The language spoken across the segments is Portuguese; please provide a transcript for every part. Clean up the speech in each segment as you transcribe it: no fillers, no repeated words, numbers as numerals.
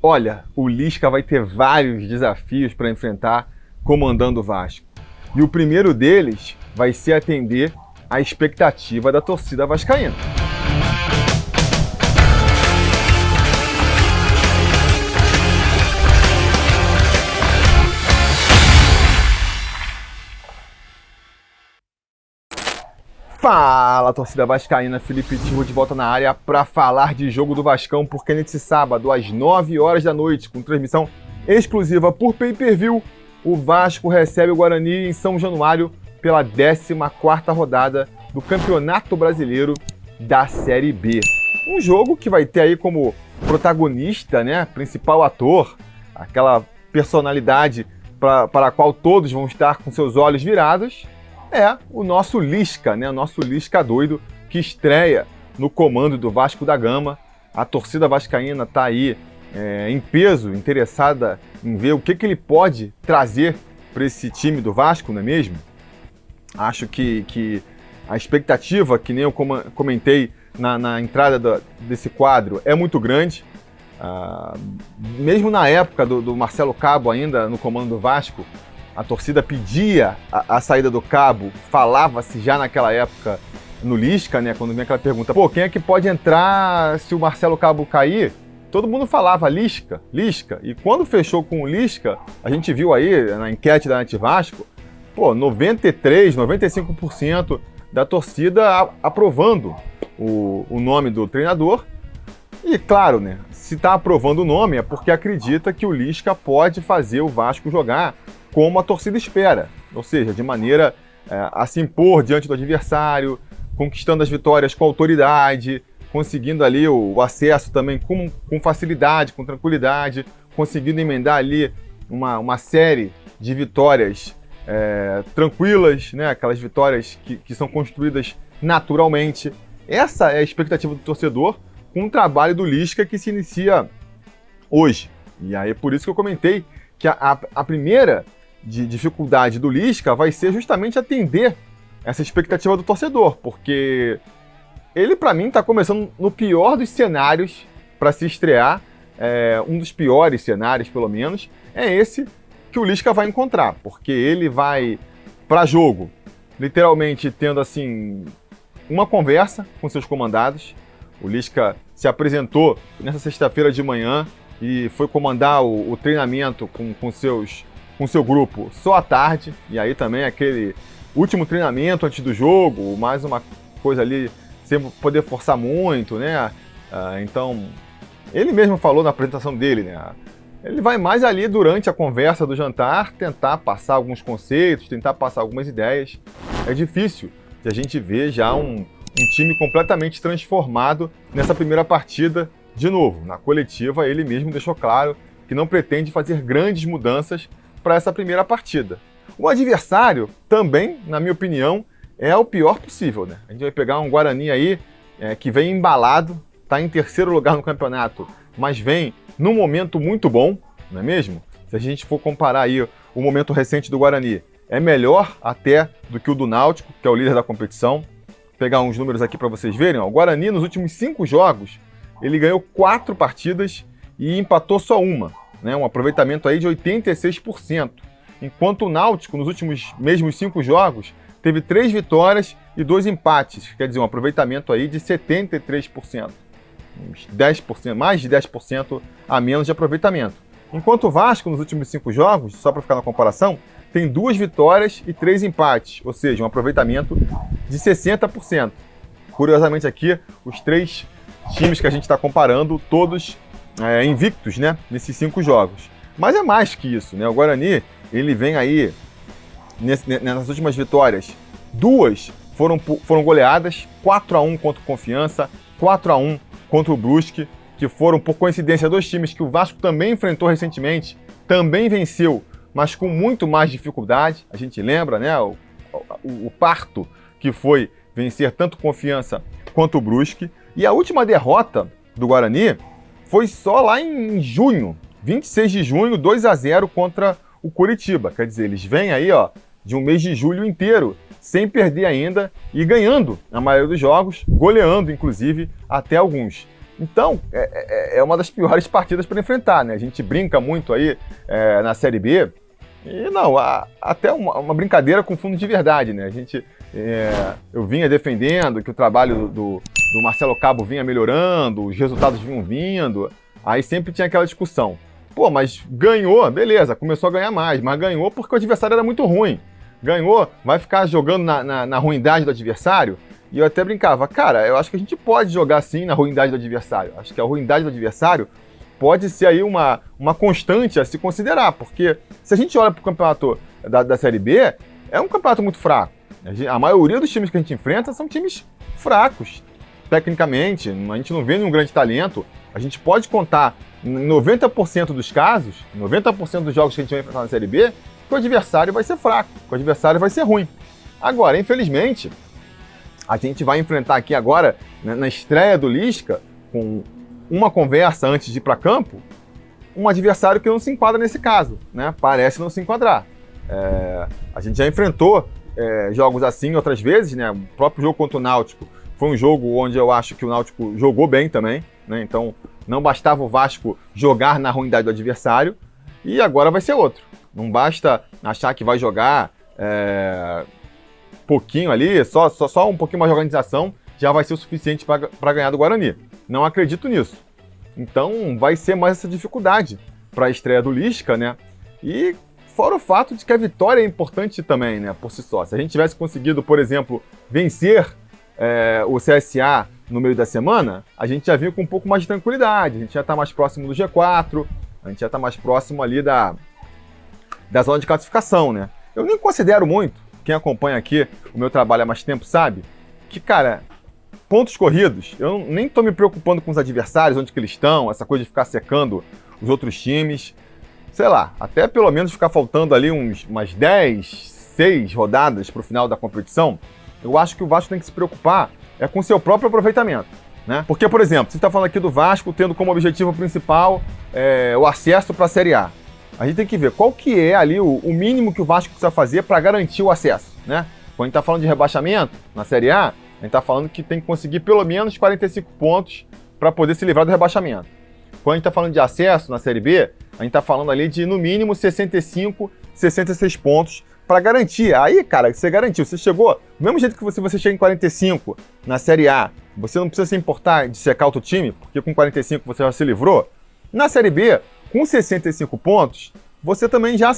Olha, o Lisca vai ter vários desafios para enfrentar comandando o Vasco. E o primeiro deles vai ser atender à expectativa da torcida vascaína. Fala, torcida vascaína, Felipe Tirro de volta na área para falar de jogo do Vascão, porque nesse sábado, às 9 horas da noite, com transmissão exclusiva por pay-per-view, o Vasco recebe o Guarani em São Januário pela 14ª rodada do Campeonato Brasileiro da Série B. Um jogo que vai ter aí como protagonista, principal ator, aquela personalidade para a qual todos vão estar com seus olhos virados, é o nosso Lisca, o nosso Lisca doido, que estreia no comando do Vasco da Gama. A torcida vascaína está aí em peso, interessada em ver o que ele pode trazer para esse time do Vasco, não é mesmo? Acho que a expectativa, que nem eu comentei na entrada desse quadro, é muito grande. Mesmo na época do Marcelo Cabo ainda no comando do Vasco, a torcida pedia a saída do Cabo, falava-se já naquela época no Lisca, quando vinha aquela pergunta, quem é que pode entrar se o Marcelo Cabo cair? Todo mundo falava Lisca, Lisca. E quando fechou com o Lisca, a gente viu aí na enquete da Net Vasco, 93%, 95% da torcida aprovando o nome do treinador. E claro, se está aprovando o nome é porque acredita que o Lisca pode fazer o Vasco jogar como a torcida espera, ou seja, de maneira a se impor diante do adversário, conquistando as vitórias com autoridade, conseguindo ali o acesso também com facilidade, com tranquilidade, conseguindo emendar ali uma série de vitórias tranquilas, aquelas vitórias que são construídas naturalmente. Essa é a expectativa do torcedor com o trabalho do Lisca que se inicia hoje. E aí é por isso que eu comentei que a primeira dificuldade do Lisca vai ser justamente atender essa expectativa do torcedor, porque ele, para mim, está começando no pior dos cenários para se estrear, um dos piores cenários, pelo menos, é esse que o Lisca vai encontrar, porque ele vai para jogo, literalmente tendo assim uma conversa com seus comandados. O Lisca se apresentou nessa sexta-feira de manhã e foi comandar o treinamento com seu grupo só à tarde, e aí também aquele último treinamento antes do jogo, mais uma coisa ali sem poder forçar muito, então, ele mesmo falou na apresentação dele, ele vai mais ali durante a conversa do jantar tentar passar alguns conceitos, tentar passar algumas ideias. É difícil de a gente ver já um time completamente transformado nessa primeira partida. De novo, na coletiva ele mesmo deixou claro que não pretende fazer grandes mudanças para essa primeira partida. O adversário também, na minha opinião, é o pior possível. A gente vai pegar um Guarani aí que vem embalado, está em terceiro lugar no campeonato, mas vem num momento muito bom, não é mesmo? Se a gente for comparar aí o momento recente do Guarani, é melhor até do que o do Náutico, que é o líder da competição. Vou pegar uns números aqui para vocês verem. O Guarani, nos últimos 5 jogos, ele ganhou 4 partidas e empatou só uma. Um aproveitamento aí de 86%, enquanto o Náutico, nos últimos mesmos 5 jogos, teve 3 vitórias e 2 empates, quer dizer, um aproveitamento aí de 73%, uns 10%, mais de 10% a menos de aproveitamento. Enquanto o Vasco, nos últimos 5 jogos, só para ficar na comparação, tem 2 vitórias e 3 empates, ou seja, um aproveitamento de 60%. Curiosamente aqui, os 3 times que a gente está comparando, todos invictos, nesses 5 jogos. Mas é mais que isso, O Guarani, ele vem aí, nas últimas vitórias, 2 foram goleadas, 4-1 contra o Confiança, 4-1 contra o Brusque, que foram, por coincidência, 2 times que o Vasco também enfrentou recentemente, também venceu, mas com muito mais dificuldade. A gente lembra, o parto que foi vencer tanto Confiança quanto o Brusque. E a última derrota do Guarani foi só lá em junho, 26 de junho, 2-0 contra o Curitiba. Quer dizer, eles vêm aí de um mês de julho inteiro, sem perder ainda e ganhando na maioria dos jogos, goleando inclusive até alguns. Então, é uma das piores partidas para enfrentar, né? A gente brinca muito aí na Série B, e não, até uma brincadeira com fundo de verdade, né? Eu vinha defendendo que o trabalho do Marcelo Cabo vinha melhorando, os resultados vinham vindo, aí sempre tinha aquela discussão. Pô, mas ganhou, beleza, começou a ganhar mais, mas ganhou porque o adversário era muito ruim. Ganhou, vai ficar jogando na ruindade do adversário? E eu até brincava, cara, eu acho que a gente pode jogar sim na ruindade do adversário. Acho que a ruindade do adversário pode ser aí uma constante a se considerar, porque se a gente olha para o campeonato da Série B, é um campeonato muito fraco. A maioria dos times que a gente enfrenta são times fracos, tecnicamente, a gente não vê nenhum grande talento. A gente pode contar em 90% dos casos, 90% dos jogos que a gente vai enfrentar na Série B, que o adversário vai ser fraco, que o adversário vai ser ruim. Agora, infelizmente, a gente vai enfrentar aqui agora, né, na estreia do Lisca, com uma conversa antes de ir para campo, um adversário que não se enquadra nesse caso, né? Parece não se enquadrar. A gente já enfrentou jogos assim outras vezes, né? O próprio jogo contra o Náutico foi um jogo onde eu acho que o Náutico jogou bem também, né? Então não bastava o Vasco jogar na ruindade do adversário, e agora vai ser outro. Não basta achar que vai jogar pouquinho ali, só um pouquinho mais de organização já vai ser o suficiente para ganhar do Guarani. Não acredito nisso. Então vai ser mais essa dificuldade para a estreia do Lisca, né? E fora o fato de que a vitória é importante também, né, por si só. Se a gente tivesse conseguido, por exemplo, vencer o CSA no meio da semana, a gente já vinha com um pouco mais de tranquilidade, a gente já está mais próximo do G4, a gente já está mais próximo ali da zona de classificação, né? Eu nem considero muito, quem acompanha aqui o meu trabalho há mais tempo sabe, que, cara, pontos corridos, eu nem estou me preocupando com os adversários, onde que eles estão, essa coisa de ficar secando os outros times, sei lá, até pelo menos ficar faltando ali umas 6 rodadas para o final da competição, eu acho que o Vasco tem que se preocupar com o seu próprio aproveitamento, né? Porque, por exemplo, você está falando aqui do Vasco tendo como objetivo principal o acesso para a Série A. A gente tem que ver qual que é ali o mínimo que o Vasco precisa fazer para garantir o acesso, né? Quando a gente está falando de rebaixamento na Série A, a gente está falando que tem que conseguir pelo menos 45 pontos para poder se livrar do rebaixamento. Quando a gente está falando de acesso na Série B, a gente está falando ali de, no mínimo, 65, 66 pontos para garantir. Aí, cara, você garantiu. Você chegou, do mesmo jeito que você chega em 45 na Série A, você não precisa se importar de secar outro time, porque com 45 você já se livrou. Na Série B, com 65 pontos, você também já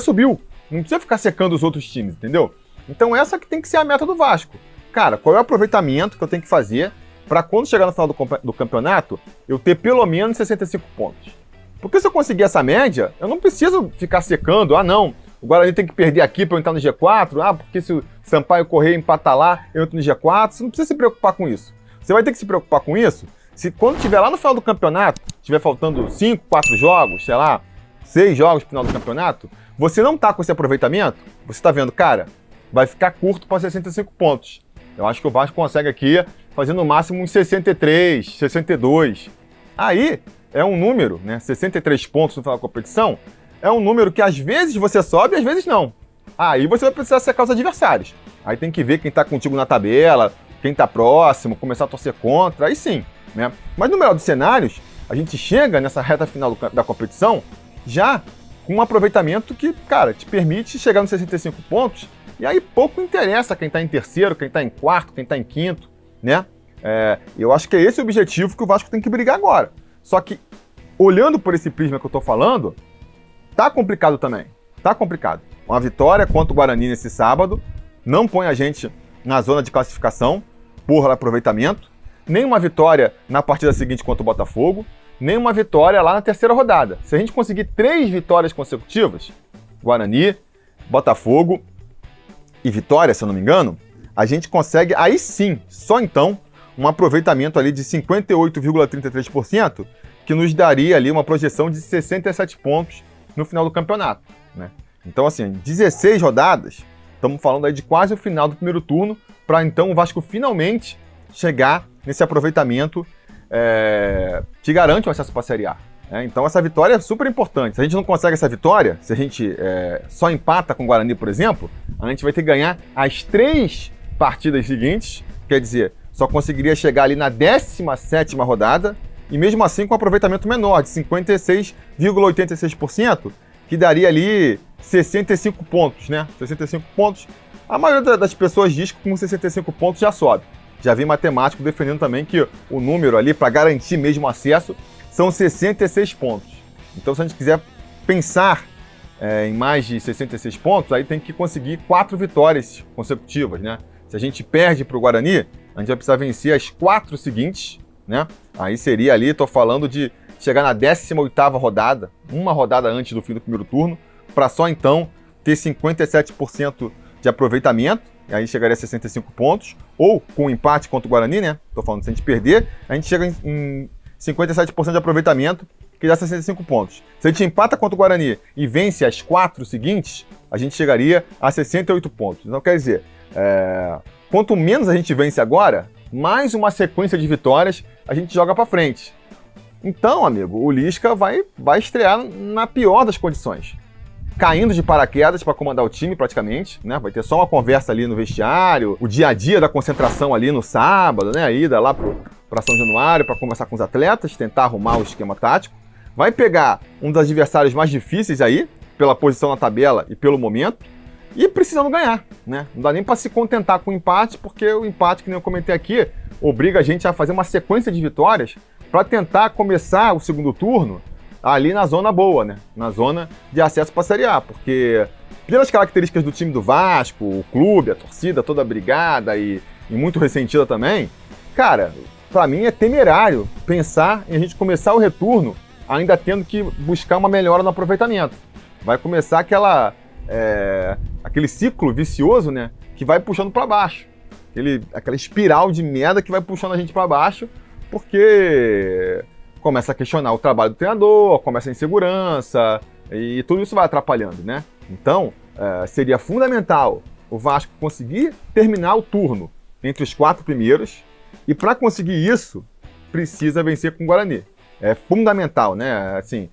subiu. Não precisa ficar secando os outros times, entendeu? Então essa que tem que ser a meta do Vasco. Cara, qual é o aproveitamento que eu tenho que fazer para quando chegar no final do campeonato, eu ter pelo menos 65 pontos? Porque se eu conseguir essa média, eu não preciso ficar secando, não, o Guarani tem que perder aqui para eu entrar no G4, porque se o Sampaio Corrêa empatar lá, eu entro no G4, você não precisa se preocupar com isso. Você vai ter que se preocupar com isso se quando estiver lá no final do campeonato, estiver faltando 5, 4 jogos, sei lá, 6 jogos pro final do campeonato, você não tá com esse aproveitamento, você tá vendo, cara, vai ficar curto para 65 pontos. Eu acho que o Vasco consegue aqui fazer no máximo uns 63, 62. Aí é um número, né? 63 pontos no final da competição, é um número que às vezes você sobe e às vezes não. Aí você vai precisar secar os adversários. Aí tem que ver quem tá contigo na tabela, quem tá próximo, começar a torcer contra, aí sim, né? Mas no melhor dos cenários, a gente chega nessa reta final da competição já com um aproveitamento que, cara, te permite chegar nos 65 pontos, e aí pouco interessa quem tá em terceiro, quem tá em quarto, quem tá em quinto, né? Eu acho que é esse o objetivo que o Vasco tem que brigar agora. Só que, olhando por esse prisma que eu tô falando, tá complicado também. Tá complicado. Uma vitória contra o Guarani nesse sábado não põe a gente na zona de classificação por aproveitamento, nem uma vitória na partida seguinte contra o Botafogo, nem uma vitória lá na terceira rodada. Se a gente conseguir 3 vitórias consecutivas, Guarani, Botafogo e Vitória, se eu não me engano, a gente consegue, aí sim, só então, um aproveitamento ali de 58,33%, que nos daria ali uma projeção de 67 pontos no final do campeonato, né? Então, assim, 16 rodadas, estamos falando aí de quase o final do primeiro turno, para então o Vasco finalmente chegar nesse aproveitamento que garante o acesso para a Série A. Então essa vitória é super importante. Se a gente não consegue essa vitória, se a gente só empata com o Guarani, por exemplo, a gente vai ter que ganhar as 3 partidas seguintes, quer dizer, só conseguiria chegar ali na 17ª rodada, e mesmo assim com um aproveitamento menor, de 56,86%, que daria ali 65 pontos, né? 65 pontos. A maioria das pessoas diz que com 65 pontos já sobe. Já vi matemático defendendo também que o número ali, para garantir mesmo acesso, são 66 pontos. Então, se a gente quiser pensar em mais de 66 pontos, aí tem que conseguir 4 vitórias consecutivas, né? Se a gente perde para o Guarani, a gente vai precisar vencer as 4 seguintes, né? Aí seria ali, estou falando de chegar na 18ª rodada, uma rodada antes do fim do primeiro turno, para só então ter 57% de aproveitamento, e aí chegaria a 65 pontos, ou com um empate contra o Guarani, né? Estou falando, se a gente perder, a gente chega em 57% de aproveitamento, que dá 65 pontos. Se a gente empata contra o Guarani e vence as 4 seguintes, a gente chegaria a 68 pontos. Então, quer dizer, quanto menos a gente vence agora, mais uma sequência de vitórias a gente joga para frente. Então, amigo, o Lisca vai estrear na pior das condições. Caindo de paraquedas para comandar o time, praticamente, né? Vai ter só uma conversa ali no vestiário, o dia a dia da concentração ali no sábado, né? A ida lá para São Januário para conversar com os atletas, tentar arrumar o esquema tático. Vai pegar um dos adversários mais difíceis aí, pela posição na tabela e pelo momento, e precisando ganhar, né? Não dá nem para se contentar com o empate, porque o empate, que nem eu comentei aqui, obriga a gente a fazer uma sequência de vitórias para tentar começar o segundo turno ali na zona boa, né? Na zona de acesso para a Série A, porque pelas características do time do Vasco, o clube, a torcida toda brigada e muito ressentida também, cara, para mim é temerário pensar em a gente começar o retorno ainda tendo que buscar uma melhora no aproveitamento. Vai começar aquele ciclo vicioso, né? Que vai puxando para baixo. Aquela espiral de merda que vai puxando a gente para baixo, porque começa a questionar o trabalho do treinador, começa a insegurança, e tudo isso vai atrapalhando, né? Então, seria fundamental o Vasco conseguir terminar o turno entre os 4 primeiros, e para conseguir isso, precisa vencer com o Guarani. É fundamental, né? Assim,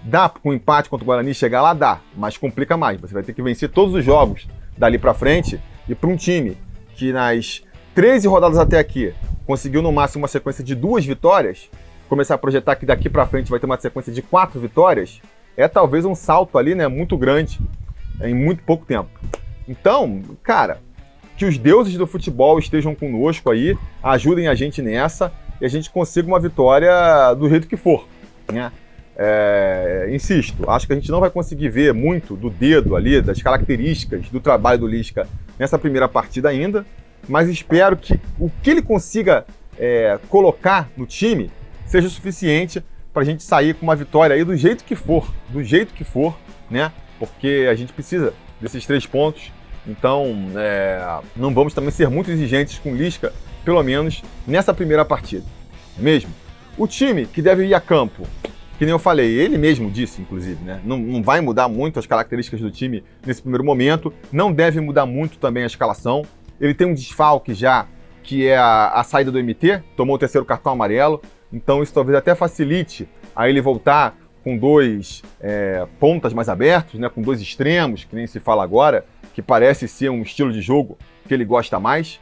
dá com um empate contra o Guarani chegar lá? Dá, mas complica mais. Você vai ter que vencer todos os jogos dali para frente, e para um time que nas 13 rodadas até aqui conseguiu no máximo uma sequência de 2 vitórias, começar a projetar que daqui para frente vai ter uma sequência de 4 vitórias, é talvez um salto ali, né, muito grande, em muito pouco tempo. Então, cara, que os deuses do futebol estejam conosco aí, ajudem a gente nessa, e a gente consiga uma vitória do jeito que for, né? Insisto, acho que a gente não vai conseguir ver muito do dedo ali, das características do trabalho do Lisca nessa primeira partida ainda, mas espero que o que ele consiga colocar no time seja suficiente para a gente sair com uma vitória aí do jeito que for, né? Porque a gente precisa desses 3 pontos, então não vamos também ser muito exigentes com o Lisca, pelo menos nessa primeira partida, mesmo. O time que deve ir a campo, que nem eu falei, ele mesmo disse, inclusive, né? Não vai mudar muito as características do time nesse primeiro momento, não deve mudar muito também a escalação. Ele tem um desfalque já, que é a saída do MT, tomou o 3º cartão amarelo, então isso talvez até facilite a ele voltar com 2 pontas mais abertos, né? Com 2 extremos, que nem se fala agora, que parece ser um estilo de jogo que ele gosta mais.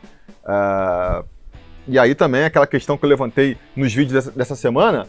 E aí também aquela questão que eu levantei nos vídeos dessa semana,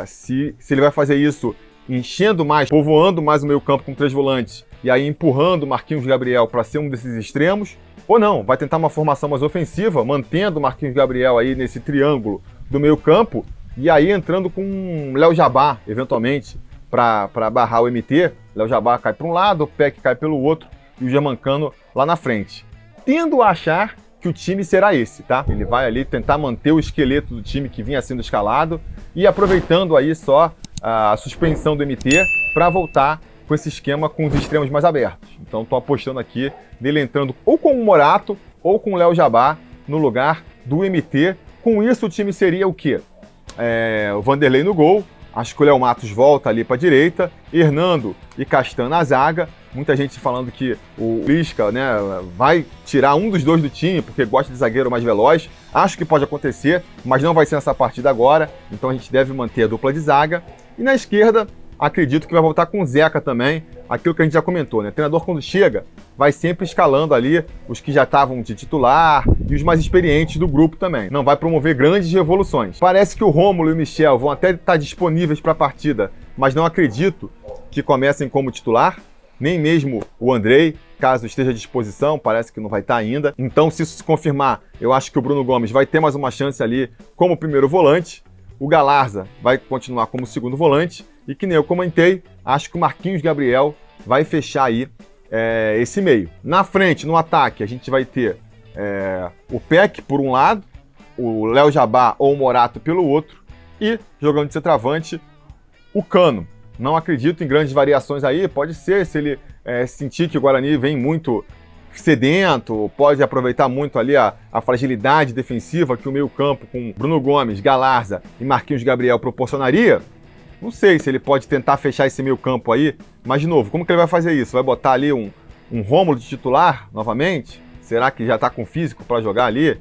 se ele vai fazer isso enchendo mais, povoando mais o meio campo com 3 volantes, e aí empurrando o Marquinhos Gabriel para ser um desses extremos, ou não, vai tentar uma formação mais ofensiva, mantendo o Marquinhos Gabriel aí nesse triângulo do meio campo, e aí entrando com o Léo Jabá, eventualmente, para barrar o MT. Léo Jabá cai para um lado, o Peck cai pelo outro, e o Germancano lá na frente. Tendo a achar que o time será esse, tá? Ele vai ali tentar manter o esqueleto do time que vinha sendo escalado e aproveitando aí só a suspensão do MT para voltar com esse esquema com os extremos mais abertos. Então estou apostando aqui nele entrando ou com o Morato ou com o Léo Jabá no lugar do MT. Com isso o time seria o quê? O Vanderlei no gol, acho que o Léo Matos volta ali para a direita, Hernando e Castan na zaga. Muita gente falando que o Lisca, né, vai tirar um dos 2 do time porque gosta de zagueiro mais veloz. Acho que pode acontecer, mas não vai ser nessa partida agora. Então a gente deve manter a dupla de zaga. E na esquerda, acredito que vai voltar com o Zeca também. Aquilo que a gente já comentou, né? O treinador, quando chega, vai sempre escalando ali os que já estavam de titular e os mais experientes do grupo também. Não vai promover grandes revoluções. Parece que o Rômulo e o Michel vão até estar disponíveis para a partida, mas não acredito que comecem como titular, nem mesmo o Andrei, caso esteja à disposição, parece que não vai estar ainda. Então, se isso se confirmar, eu acho que o Bruno Gomes vai ter mais uma chance ali como primeiro volante, o Galarza vai continuar como segundo volante, e que nem eu comentei, acho que o Marquinhos Gabriel vai fechar aí esse meio. Na frente, no ataque, a gente vai ter o Peck por um lado, o Léo Jabá ou o Morato pelo outro, e jogando de centroavante, o Cano. Não acredito em grandes variações aí, pode ser, se ele sentir que o Guarani vem muito sedento, pode aproveitar muito ali a fragilidade defensiva que o meio-campo com Bruno Gomes, Galarza e Marquinhos Gabriel proporcionaria. Não sei se ele pode tentar fechar esse meio-campo aí, mas de novo, como que ele vai fazer isso? Vai botar ali um Rômulo de titular novamente? Será que já está com físico para jogar ali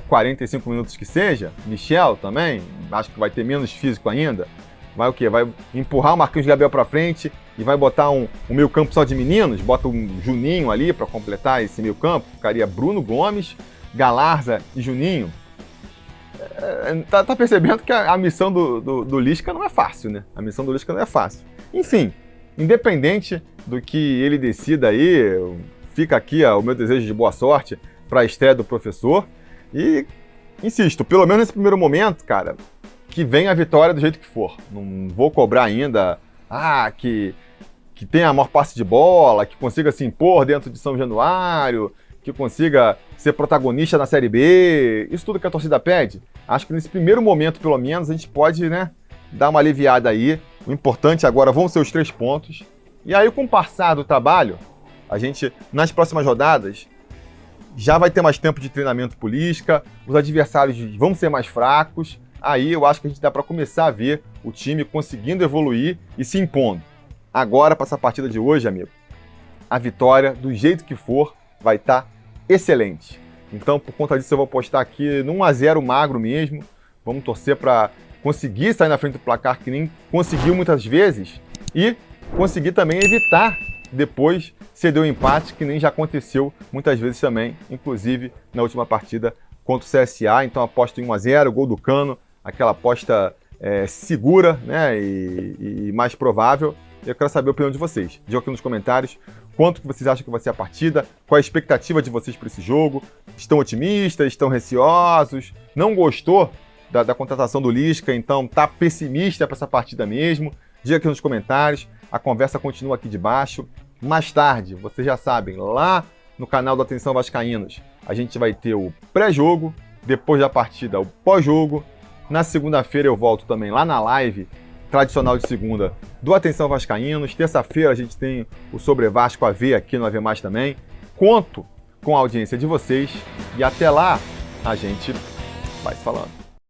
45 minutos que seja? Michel também? Acho que vai ter menos físico ainda. Vai o quê? Vai empurrar o Marquinhos Gabriel para frente e vai botar um meio-campo só de meninos? Bota um Juninho ali para completar esse meio-campo? Ficaria Bruno Gomes, Galarza e Juninho? Tá percebendo que a missão do Lisca não é fácil, né? A missão do Lisca não é fácil. Enfim, independente do que ele decida aí, fica aqui o meu desejo de boa sorte para a estreia do professor. E, insisto, pelo menos nesse primeiro momento, cara, que venha a vitória do jeito que for. Não vou cobrar ainda que tenha a maior passe de bola, que consiga se impor dentro de São Januário, que consiga ser protagonista na Série B, isso tudo que a torcida pede. Acho que nesse primeiro momento, pelo menos, a gente pode, dar uma aliviada aí. O importante agora vão ser os 3 pontos. E aí, com o passar do trabalho, a gente, nas próximas rodadas, já vai ter mais tempo de treinamento pro Lisca, os adversários vão ser mais fracos. Aí eu acho que a gente dá para começar a ver o time conseguindo evoluir e se impondo. Agora, para essa partida de hoje, amigo, a vitória, do jeito que for, vai estar excelente. Então, por conta disso, eu vou apostar aqui no 1-0 magro mesmo. Vamos torcer para conseguir sair na frente do placar, que nem conseguiu muitas vezes, e conseguir também evitar depois ceder o empate, que nem já aconteceu muitas vezes também, inclusive na última partida contra o CSA. Então, aposto em 1-0, gol do Cano, aquela aposta segura, e mais provável. Eu quero saber a opinião de vocês. Digam aqui nos comentários quanto que vocês acham que vai ser a partida, qual a expectativa de vocês para esse jogo. Estão otimistas? Estão receosos? Não gostou da contratação do Lisca, então tá pessimista para essa partida mesmo? Diga aqui nos comentários. A conversa continua aqui de baixo. Mais tarde, vocês já sabem, lá no canal do Atenção Vascaínos, a gente vai ter o pré-jogo, depois da partida o pós-jogo. Na segunda-feira eu volto também lá na live tradicional de segunda do Atenção Vascaínos. Terça-feira a gente tem o Sobre Vasco AV aqui no AV+, também. Conto com a audiência de vocês e até lá a gente vai se falando.